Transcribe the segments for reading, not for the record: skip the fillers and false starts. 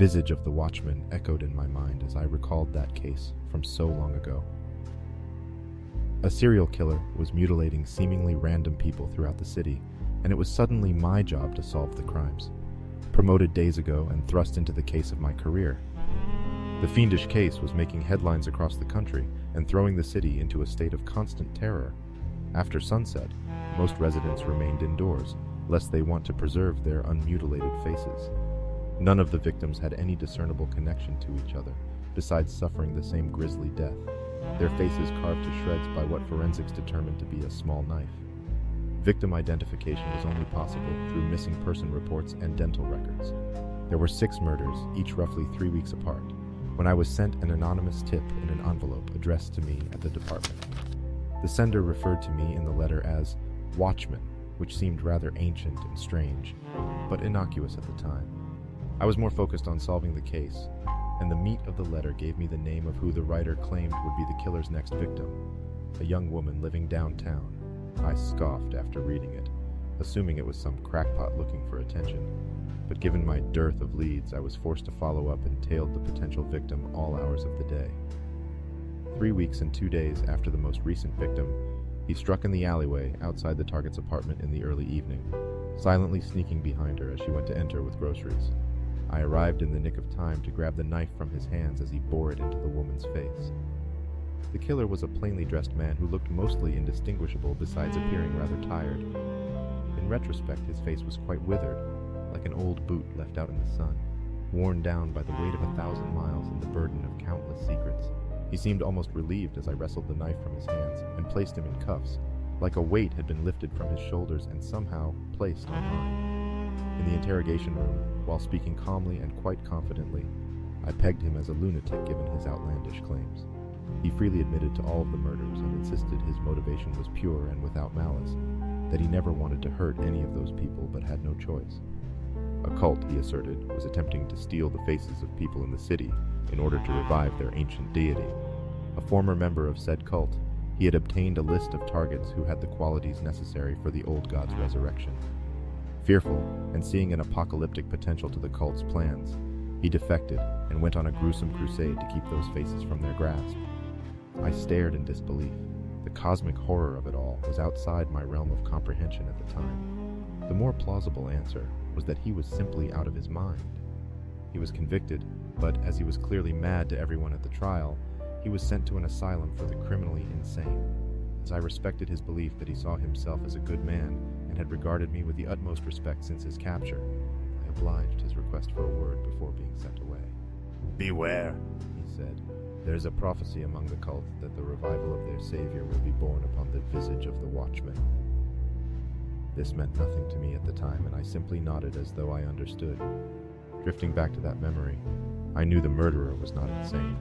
visage of the watchman echoed in my mind as I recalled that case from so long ago. A serial killer was mutilating seemingly random people throughout the city, and it was suddenly my job to solve the crimes. Promoted days ago and thrust into the case of my career. The fiendish case was making headlines across the country and throwing the city into a state of constant terror. After sunset, most residents remained indoors, lest they want to preserve their unmutilated faces. None of the victims had any discernible connection to each other, besides suffering the same grisly death, their faces carved to shreds by what forensics determined to be a small knife. Victim identification was only possible through missing person reports and dental records. There were 6 murders, each roughly 3 weeks apart, when I was sent an anonymous tip in an envelope addressed to me at the department. The sender referred to me in the letter as Watchman, which seemed rather ancient and strange, but innocuous at the time. I was more focused on solving the case, and the meat of the letter gave me the name of who the writer claimed would be the killer's next victim, a young woman living downtown. I scoffed after reading it, assuming it was some crackpot looking for attention, but given my dearth of leads, I was forced to follow up and tailed the potential victim all hours of the day. 3 weeks and 2 days after the most recent victim, he struck in the alleyway outside the target's apartment in the early evening, silently sneaking behind her as she went to enter with groceries. I arrived in the nick of time to grab the knife from his hands as he bore it into the woman's face. The killer was a plainly dressed man who looked mostly indistinguishable besides appearing rather tired. In retrospect, his face was quite withered, like an old boot left out in the sun, worn down by the weight of 1,000 miles and the burden of countless secrets. He seemed almost relieved as I wrestled the knife from his hands and placed him in cuffs, like a weight had been lifted from his shoulders and somehow placed on mine. In the interrogation room, while speaking calmly and quite confidently, I pegged him as a lunatic given his outlandish claims. He freely admitted to all of the murders and insisted his motivation was pure and without malice, that he never wanted to hurt any of those people but had no choice. A cult, he asserted, was attempting to steal the faces of people in the city in order to revive their ancient deity. A former member of said cult, he had obtained a list of targets who had the qualities necessary for the old god's resurrection. Fearful, and seeing an apocalyptic potential to the cult's plans, he defected and went on a gruesome crusade to keep those faces from their grasp. I stared in disbelief. The cosmic horror of it all was outside my realm of comprehension at the time. The more plausible answer was that he was simply out of his mind. He was convicted, but as he was clearly mad to everyone at the trial, he was sent to an asylum for the criminally insane. As I respected his belief that he saw himself as a good man and had regarded me with the utmost respect since his capture, I obliged his request for a word before being sent away. "Beware," he said. "There's a prophecy among the cult that the revival of their savior will be born upon the visage of the Watchman." This meant nothing to me at the time, and I simply nodded as though I understood. Drifting back to that memory, I knew the murderer was not insane.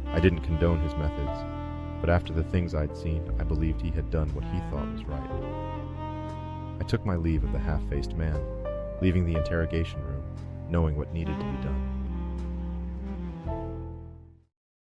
I didn't condone his methods, but after the things I'd seen, I believed he had done what he thought was right. I took my leave of the half-faced man, leaving the interrogation room, knowing what needed to be done.